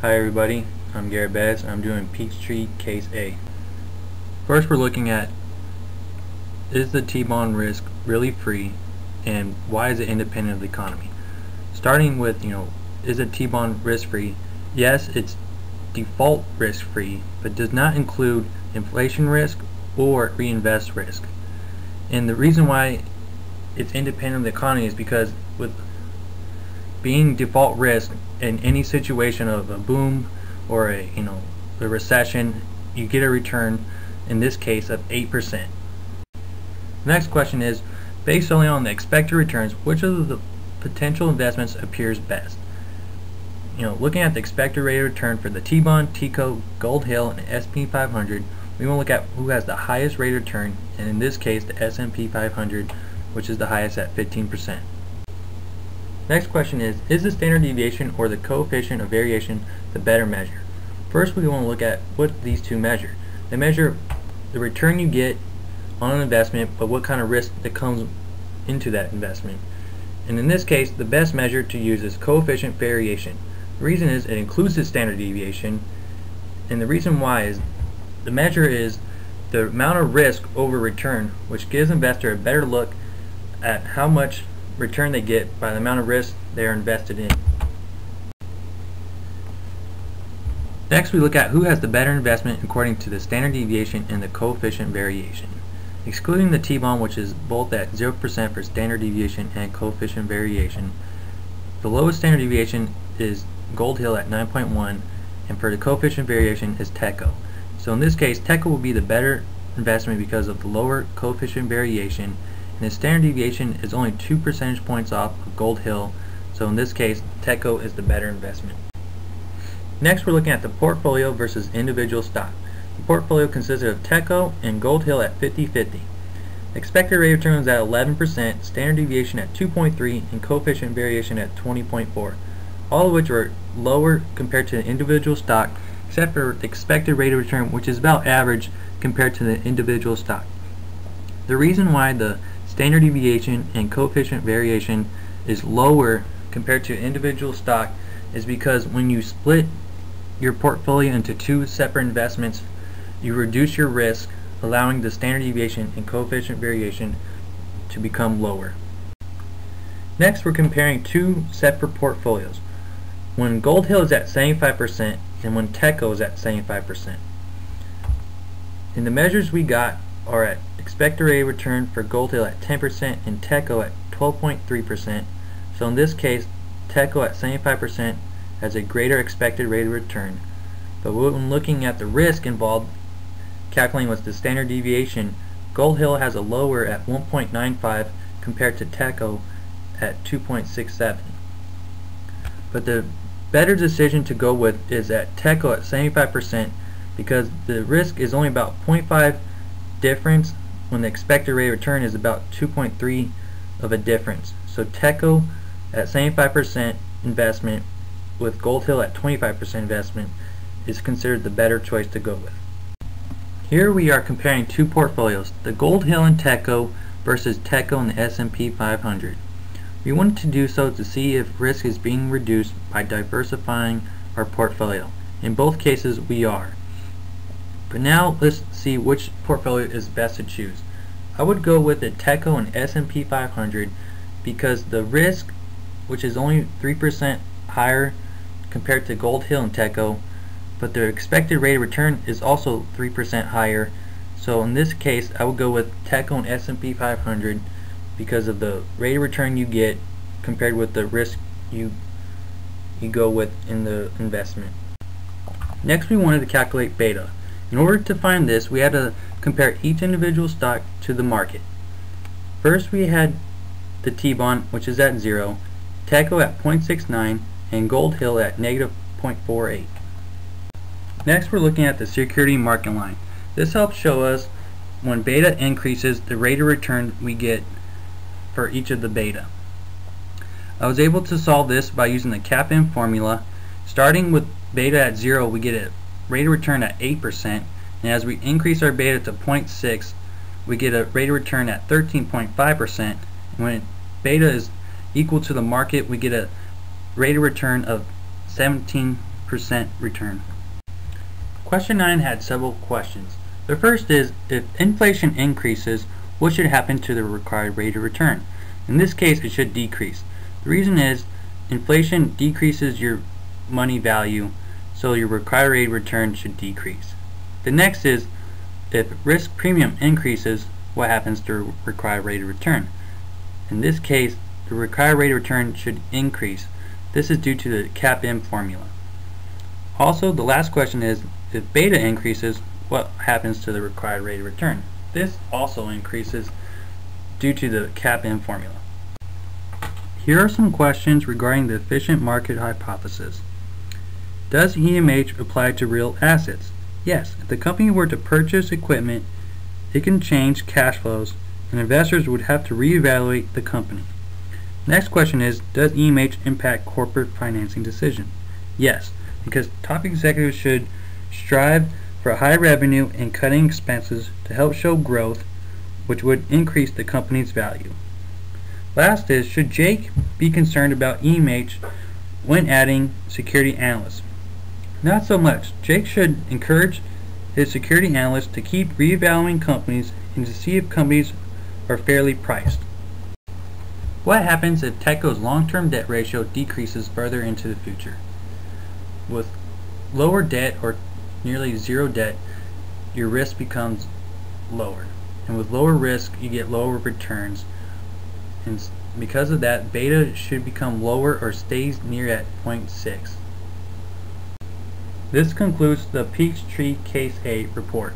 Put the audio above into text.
Hi everybody, I'm Garrett Bettis. I'm doing Peachtree Case A. First we're looking at, is the T-bond risk really free and why is it independent of the economy? Starting with, is a T-bond risk free? Yes, it's default risk free, but does not include inflation risk or reinvest risk. And the reason why it's independent of the economy is because with being default risk in any situation of a boom or a recession, you get a return in this case of 8%. The next question is, based only on the expected returns, which of the potential investments appears best? Looking at the expected rate of return for the T-bond, TCO, Gold Hill, and S&P 500, we want to look at who has the highest rate of return, and in this case the S&P 500, which is the highest at 15%. Next question is the standard deviation or the coefficient of variation the better measure? First we want to look at what these two measure. They measure the return you get on an investment, but what kind of risk that comes into that investment. And in this case, the best measure to use is coefficient variation. The reason is it includes the standard deviation, and the reason why is the measure is the amount of risk over return, which gives investor a better look at how much return they get by the amount of risk they are invested in. Next we look at who has the better investment according to the standard deviation and the coefficient variation. Excluding the T-bond, which is both at 0% for standard deviation and coefficient variation, the lowest standard deviation is Gold Hill at 9.1, and for the coefficient variation is TECO. So in this case, TECO will be the better investment because of the lower coefficient variation, and the standard deviation is only 2 percentage points off of Gold Hill, so in this case TECO is the better investment. Next we're looking at the portfolio versus individual stock. The portfolio consisted of TECO and Gold Hill at 50-50. Expected rate of return was at 11%, standard deviation at 2.3, and coefficient variation at 20.4, all of which were lower compared to the individual stock, except for the expected rate of return, which is about average compared to the individual stock. The reason why the standard deviation and coefficient variation is lower compared to individual stock is because when you split your portfolio into two separate investments, you reduce your risk, allowing the standard deviation and coefficient variation to become lower. Next we're comparing two separate portfolios, when Gold Hill is at 75% and when TECO is at 75%. And the measures we got are at expected rate of return for Gold Hill at 10% and TECO at 12.3%. So in this case, TECO at 75% has a greater expected rate of return. But when looking at the risk involved, calculating what's the standard deviation, Gold Hill has a lower at 1.95 compared to TECO at 2.67. But the better decision to go with is at TECO at 75% because the risk is only about 0.5 difference when the expected rate of return is about 2.3 of a difference. So TECO at 75% investment with Gold Hill at 25% investment is considered the better choice to go with. Here we are comparing two portfolios, the Gold Hill and TECO versus TECO and the S&P 500. We wanted to do so to see if risk is being reduced by diversifying our portfolio. In both cases we are. But now let's see which portfolio is best to choose. I would go with the TECO and S&P 500 because the risk, which is only 3% higher compared to Gold Hill and TECO, but their expected rate of return is also 3% higher. So in this case I would go with TECO and S&P 500 because of the rate of return you get compared with the risk you go with in the investment. Next we wanted to calculate beta. In order to find this, we had to compare each individual stock to the market. First we had the T-bond, which is at 0, TECO at 0.69, and Gold Hill at -0.48. Next we're looking at the security market line. This helps show us when beta increases the rate of return we get for each of the beta. I was able to solve this by using the CAPM formula. Starting with beta at 0, we get a rate of return at 8%, and as we increase our beta to 0.6, we get a rate of return at 13.5%, and when beta is equal to the market, we get a rate of return of 17 0% return. Question 9 had several questions. The first is, if inflation increases, what should happen to the required rate of return? In this case, it should decrease. The reason is, inflation decreases your money value, so your required rate of return should decrease. The next is, if risk premium increases, what happens to the required rate of return? In this case, the required rate of return should increase. This is due to the CAPM formula. Also, the last question is, if beta increases, what happens to the required rate of return? This also increases due to the CAPM formula. Here are some questions regarding the efficient market hypothesis. Does EMH apply to real assets? Yes, if the company were to purchase equipment, it can change cash flows, and investors would have to reevaluate the company. Next question is, does EMH impact corporate financing decisions? Yes, because top executives should strive for high revenue and cutting expenses to help show growth, which would increase the company's value. Last is, should Jake be concerned about EMH when adding security analysts? Not so much. Jake should encourage his security analysts to keep reevaluating companies and to see if companies are fairly priced. What happens if TECO's long-term debt ratio decreases further into the future? With lower debt or nearly zero debt, your risk becomes lower. And with lower risk, you get lower returns. And because of that, beta should become lower or stays near at 0.6. This concludes the Peachtree Case A report.